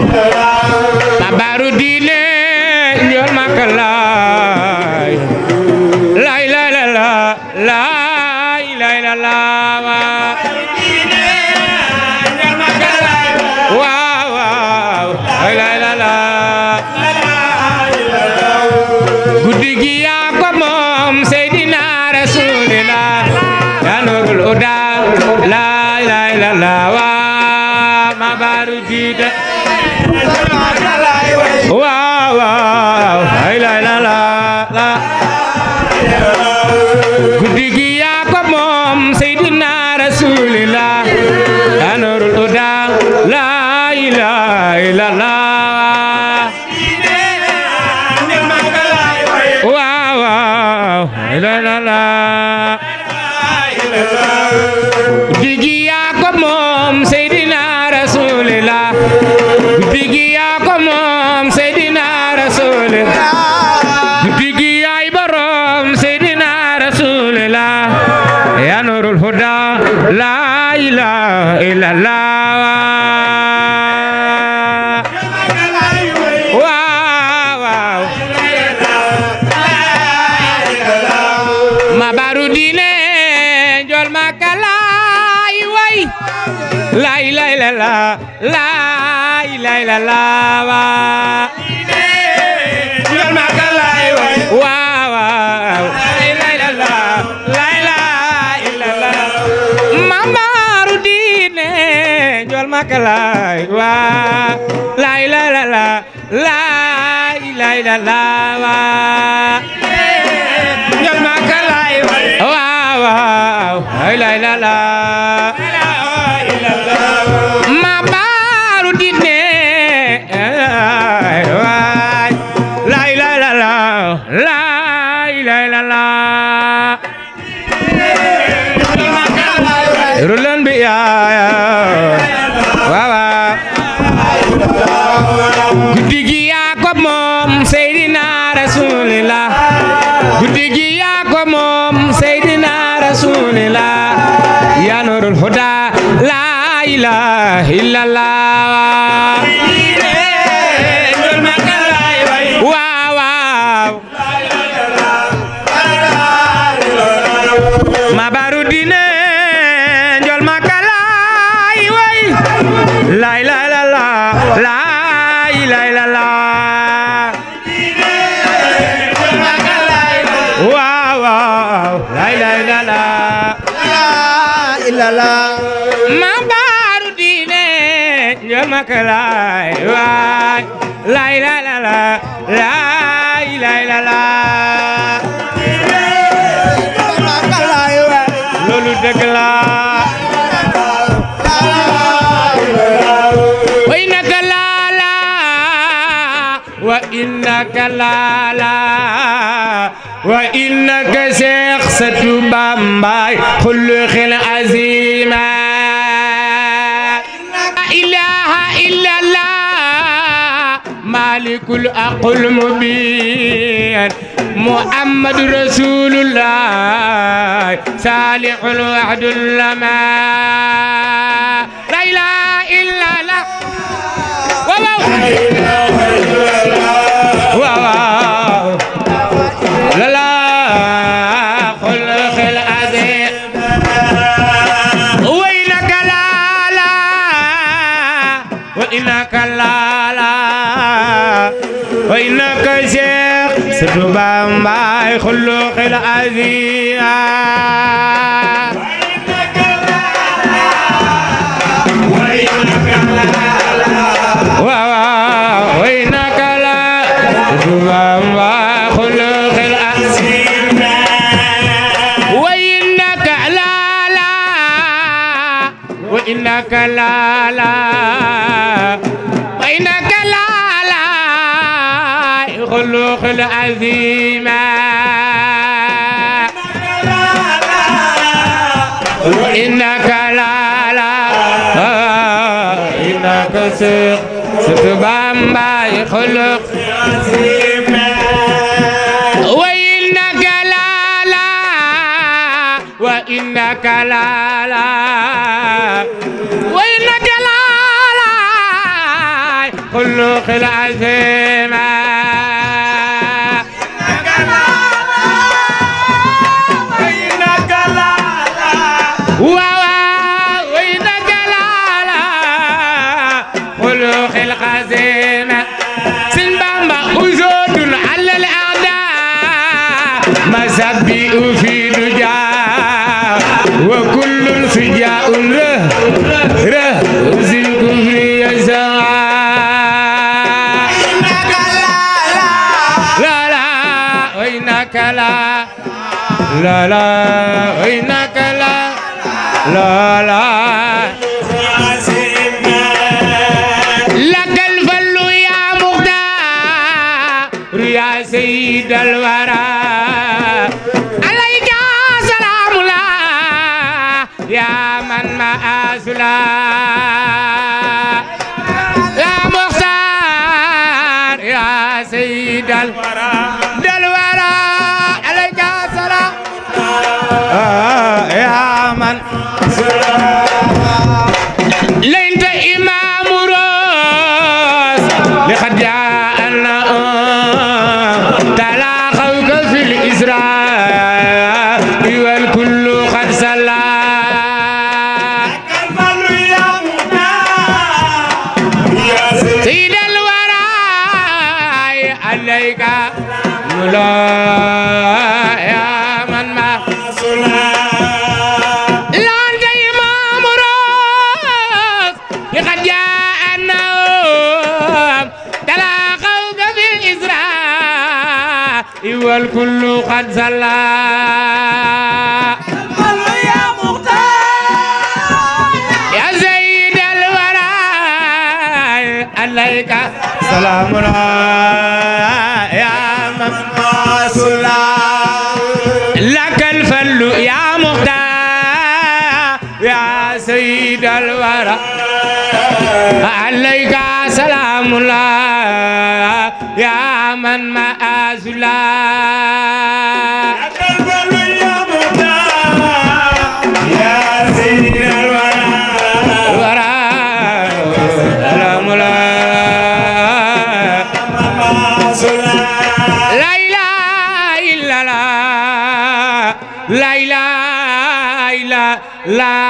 ma baru diine njol makalay la ilaha illallah la ilaha illallah waaw la ilaha illallah guddi gi yaa ko moom Seydina Rasulillah ya nurul huda la ilaha illallah ma baru diine waaw waaw la ilaha illallah guddi gi yaa ko moom Seydina Rasulillah ya nurul huda la ilaha illallah waaw waaw la ilaha illallah guddi gi yaa ko moom Seydina Rasulillah guddi gi yaa ko moom Seydina Rasulillah guddi gi yaay borom Seydina Rasulillah ya nurul huda la ilaha illallah waaw waaw ma baru diine njol makalay way la ilaha illallah la ilaha illallah njol makalay way waaw waaw la ilaha illallah la ilaha illallah ma baru diine njol makalay waaw la ilaha illallah la ilaha illallah njol makalay way waaw waaw la ilaha illallah ma baru diine waay la ilaha illallah la ilaha illallah rulan bi ya waaw guddi gi yaa ko moom Seydina Rasulillah guddi gi yaa ko moom Seydina Rasulillah ya nurul huda la ilaha illallah waaw waaw ma baru diine njol makalay way la ilaha illallah la ilaha illallah waaw waaw la ilaha illallah ma baru diine njol makalay way la ilaha illallah la ilaha illallah loolu dëgg la wa innaka lala wa innaka lala wa innaka Seex Satu Bamba xuluqil azima la ilaha illallah malikul aqul mubin محمد رسول الله صالح الوعد لما لا إله إلا الله لا لا خلق العظيم وإنك لا لا وإنك لا لا وإنك شيخ Satu Bamba خلق العظيم وإنك لا وإنك لا Satu Bamba خلق العظيم وإنك لا وإنك لا وإنك لا خلق العظيم وإنك لا إنك Satu Bamba خلق العظيم وإنك لا وإنك لا وإنك لا خلق العظيم وإنك لا خلق العظيم سنبامبا أزود على الأعداء مسبي في دجا وكل سجاء ره ذي الكفر يسعى وإنك لا وإنك لا لك الفل يا مختار يا سيد الورى عليك سلام الله يا من ما أسلا يا مختار يا سيد الورى عليك سلام يا من ليت إمام روس لقد جاءنا تلاقوك في الإسراء والكل قد صلى سيد الورى عليك مولا يا من ما لقد جاءنا تلاقوك في الإسراء والكل قد صلى يا مختار يا سيد الورى عليك سلام الله يا من صلى لك الفل يا مختار يا سيد الورى عليك سلام الله يا من ما أزلا يا سيد الورى سلام الله لا إله إلا الله لا إله إلا الله